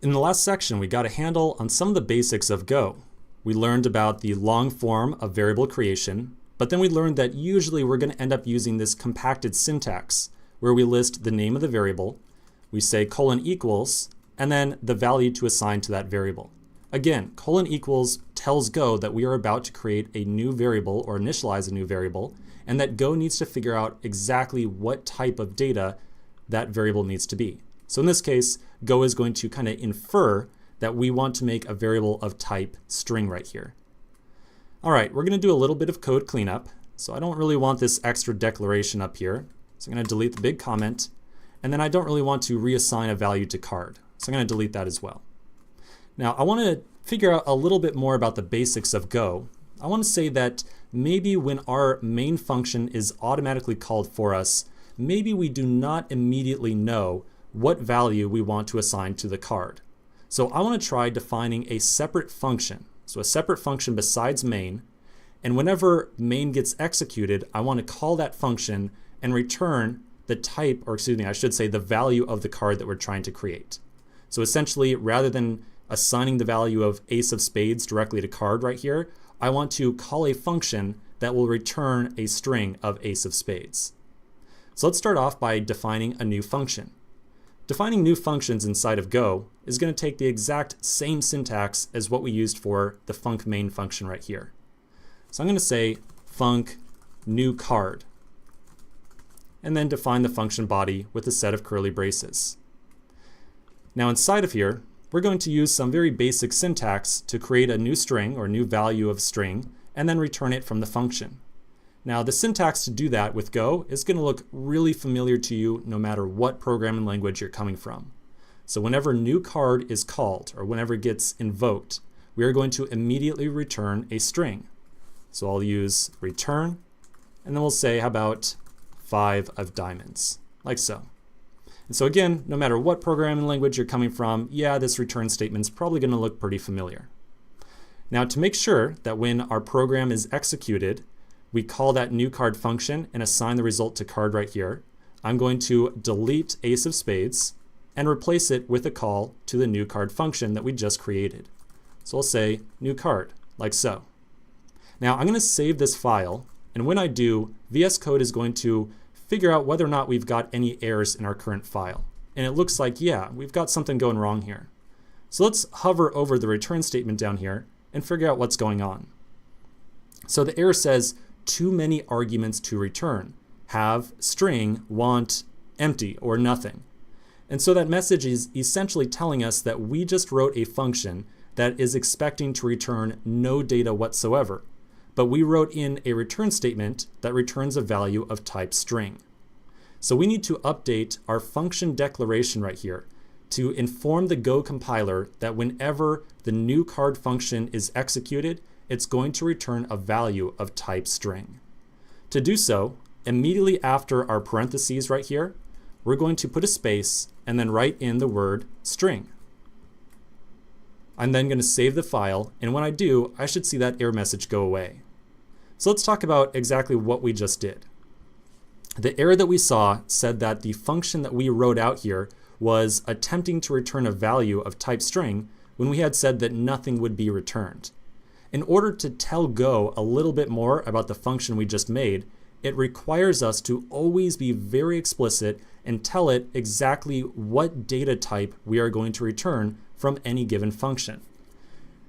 In the last section, we got a handle on some of the basics of Go. We learned about the long form of variable creation, but then we learned that usually we're going to end up using this compacted syntax where we list the name of the variable, we say colon equals, and then the value to assign to that variable. Again, colon equals tells Go that we are about to create a new variable or initialize a new variable, and that Go needs to figure out exactly what type of data that variable needs to be. So in this case, Go is going to kind of infer that we want to make a variable of type string right here. All right, we're going to do a little bit of code cleanup. So I don't really want this extra declaration up here. So I'm going to delete the big comment. And then I don't really want to reassign a value to card. So I'm going to delete that as well. Now I want to figure out a little bit more about the basics of Go. I want to say that maybe when our main function is automatically called for us, maybe we do not immediately know what value we want to assign to the card. So I want to try defining a separate function. So a separate function besides main. And whenever main gets executed, I want to call that function and return the type, or excuse me, I should say the value of the card that we're trying to create. So essentially, rather than assigning the value of ace of spades directly to card right here, I want to call a function that will return a string of ace of spades. So let's start off by defining a new function. Defining new functions inside of Go is going to take the exact same syntax as what we used for the func main function right here. So I'm going to say func new card, and then define the function body with a set of curly braces. Now inside of here, we're going to use some very basic syntax to create a new string or new value of string, and then return it from the function. Now the syntax to do that with Go is going to look really familiar to you no matter what programming language you're coming from. So whenever new card is called or whenever it gets invoked, we are going to immediately return a string. So I'll use return, and then we'll say how about 5 of diamonds, like so. And so again, no matter what programming language you're coming from, yeah, this return statement's probably going to look pretty familiar. Now to make sure that when our program is executed, we call that new card function and assign the result to card right here, I'm going to delete ace of spades and replace it with a call to the new card function that we just created. So I'll say new card, like so. Now I'm going to save this file, and when I do, VS Code is going to figure out whether or not we've got any errors in our current file. And it looks like, yeah, we've got something going wrong here. So let's hover over the return statement down here and figure out what's going on. So the error says, too many arguments to return. Have string, want, empty, or nothing. And so that message is essentially telling us that we just wrote a function that is expecting to return no data whatsoever. But we wrote in a return statement that returns a value of type string. So we need to update our function declaration right here to inform the Go compiler that whenever the new card function is executed, it's going to return a value of type string. To do so, immediately after our parentheses right here, we're going to put a space and then write in the word string. I'm then going to save the file, and when I do, I should see that error message go away. So let's talk about exactly what we just did. The error that we saw said that the function that we wrote out here was attempting to return a value of type string when we had said that nothing would be returned. In order to tell Go a little bit more about the function we just made, it requires us to always be very explicit and tell it exactly what data type we are going to return from any given function.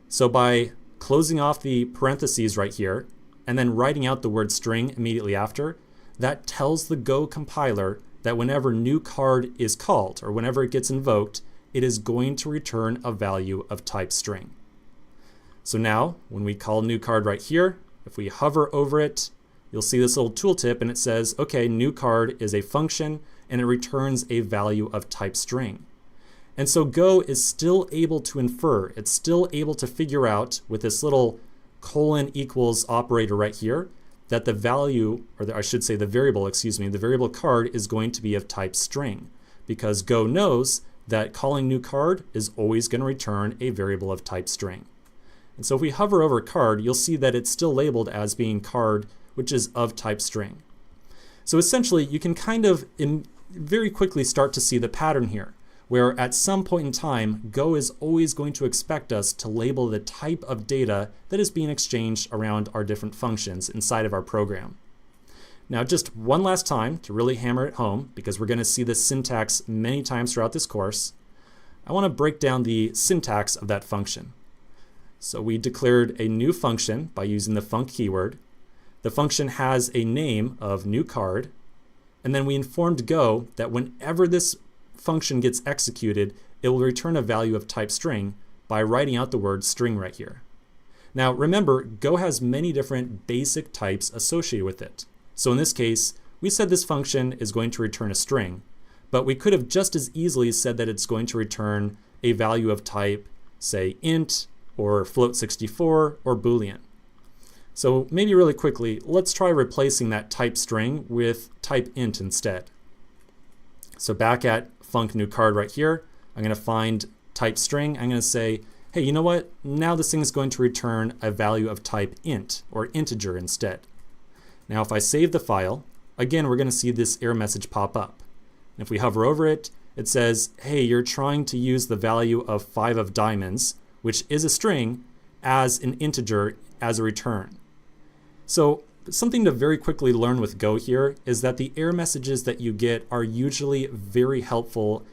So by closing off the parentheses right here and then writing out the word string immediately after, that tells the Go compiler that whenever new card is called or whenever it gets invoked, it is going to return a value of type string. So now, when we call new card right here, if we hover over it, you'll see this little tooltip and it says, okay, new card is a function and it returns a value of type string. And so Go is still able to infer, it's still able to figure out with this little colon equals operator right here, that the value, or I should say the variable, the variable card is going to be of type string, because Go knows that calling new card is always going to return a variable of type string. And so if we hover over card, you'll see that it's still labeled as being card, which is of type string. So essentially, you can kind of very quickly start to see the pattern here. where at some point in time, Go is always going to expect us to label the type of data that is being exchanged around our different functions inside of our program. Now, just one last time to really hammer it home, because we're going to see this syntax many times throughout this course, I want to break down the syntax of that function. So we declared a new function by using the func keyword. The function has a name of new card, and then we informed Go that whenever this function gets executed, it will return a value of type string by writing out the word string right here. Now remember, Go has many different basic types associated with it. So in this case, we said this function is going to return a string, but we could have just as easily said that it's going to return a value of type, say, int, or float64, or boolean. So maybe really quickly, let's try replacing that type string with type int instead. So back at func new card right here, I'm going to find type string. I'm going to say, hey, you know what? Now this thing is going to return a value of type int, or integer instead. Now if I save the file, again, we're going to see this error message pop up. And if we hover over it, it says, hey, you're trying to use the value of 5 of diamonds, which is a string, as an integer as a return. So something to very quickly learn with Go here is that the error messages that you get are usually very helpful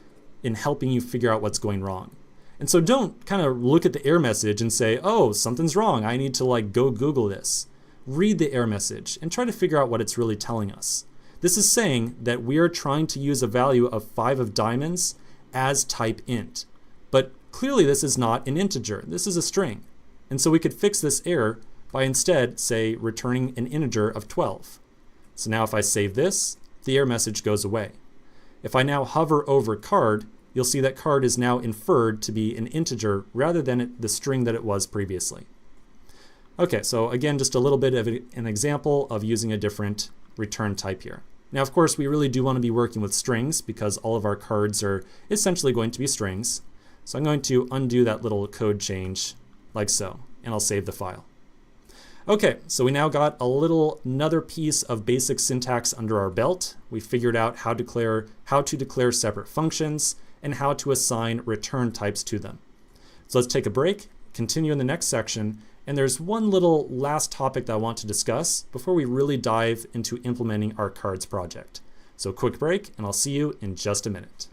in helping you figure out what's going wrong. And so don't kind of look at the error message and say, oh, something's wrong, I need to go Google this. Read the error message and try to figure out what it's really telling us. This is saying that we are trying to use a value of 5 of diamonds as type int. But clearly this is not an integer, this is a string. And so we could fix this error by instead, say, returning an integer of 12. So now if I save this, the error message goes away. If I now hover over card, you'll see that card is now inferred to be an integer rather than the string that it was previously. Okay, so again, just a little bit of an example of using a different return type here. Now, of course, we really do want to be working with strings because all of our cards are essentially going to be strings. So I'm going to undo that little code change like so, and I'll save the file. Okay, so we now got another piece of basic syntax under our belt. We figured out how to declare separate functions and how to assign return types to them. So let's take a break, continue in the next section, and there's one little last topic that I want to discuss before we really dive into implementing our cards project. So quick break, and I'll see you in just a minute.